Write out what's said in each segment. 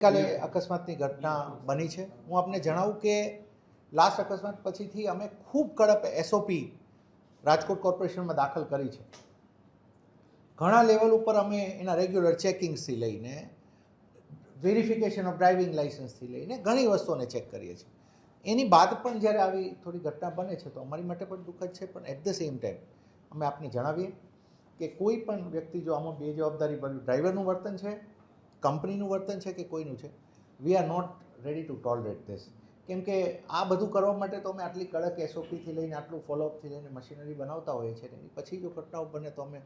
કાલે અકસ્માતની ઘટના બની છે. હું આપને જણાવું કે લાસ્ટ અકસ્માત પછીથી અમે ખૂબ કડક એસઓપી રાજકોટ કોર્પોરેશનમાં દાખલ કરી છે. ઘણા લેવલ ઉપર અમે એના રેગ્યુલર ચેકિંગ્સથી લઈને વેરિફિકેશન ઓફ ડ્રાઇવિંગ લાઇસન્સથી લઈને ઘણી વસ્તુઓને ચેક કરીએ છીએ. એની બાદ પણ જ્યારે આવી થોડી ઘટના બને છે તો અમારી માટે પણ દુઃખદ છે, પણ એટ ધ સેમ ટાઈમ અમે આપને જણાવીએ કે કોઈ પણ વ્યક્તિ જો આમાં બેજવાબદારી ભર્યું ડ્રાઈવરનું વર્તન છે, કંપનીનું વર્તન છે કે કોઈનું છે, we are not ready to tolerate this. કેમ કે આ બધું કરવા માટે તો અમે આટલી કડક એસઓપીથી લઈને આટલું ફોલોઅપથી લઈને મશીનરી બનાવતા હોઈએ છીએ. એની પછી જો ઘટનાઓ બને તો અમે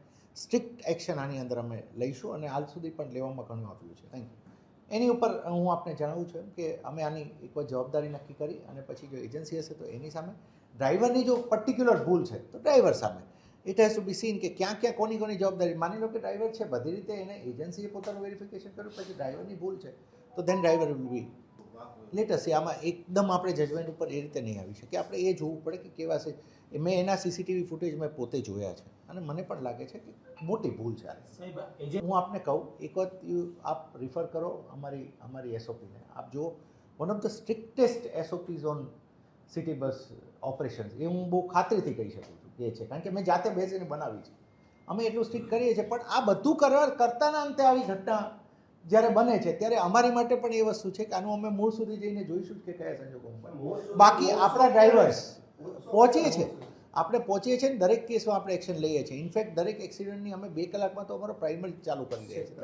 સ્ટ્રિક્ટ એક્શન આની અંદર અમે લઈશું અને હાલ સુધી પણ લેવામાં ઘણું આવ્યું છે. Thank you. એની ઉપર હું આપને જણાવું છું કે અમે આની એક જવાબદારી નક્કી કરી અને પછી જો એજન્સી હશે તો એની સામે, ડ્રાઈવરની જો પર્ટિક્યુલર ભૂલ છે તો ડ્રાઈવર સામે it has to be seen કે ક્યાં ક્યાં કોની જવાબદારી. માની લો કે ડ્રાઈવર છે, બધી રીતે એને એજન્સીએ પોતાનું વેરિફિકેશન કર્યું, પછી ડ્રાઈવરની ભૂલ છે તો then driver will be latest. આમાં એકદમ આપણે જજમેન્ટ ઉપર એ રીતે નહીં આવી શકે. આપણે એ જોવું પડે કે કેવા છે. મેં એના સીસીટીવી ફૂટેજ મેં પોતે જોયા છે અને મને પણ લાગે છે કે મોટી ભૂલ છે. હું આપને કહું, એક વખત આપ રિફર કરો અમારી એસઓપીને. આપ જુઓ, one of the strictest SOPs on city bus operation, એ હું બહુ ખાતરીથી કહી શકું છું એ છે, કારણ કે મેં જાતે બેસીને બનાવી છે. અમે એટલું સ્ટ્રિક્ટ કરીએ છીએ, પણ આ બધું કરતાના અંતે આવી ઘટના જ્યારે બને છે ત્યારે અમારી માટે પણ એ વસ્તુ છે કે આનું અમે મૂળ સુધી જઈને જોઈશું કે કયા સંજોગોમાં. બાકી આપણા ડ્રાઈવર્સ પહોંચીએ છીએ, આપણે પહોંચીએ છીએ ને દરેક કેસમાં આપણે એક્શન લઈએ છીએ. ઇનફેક્ટ દરેક એક્સિડન્ટની અમે 2 કલાકમાં તો અમારો પ્રાઇમરી ચાલુ કરી દઈએ છીએ.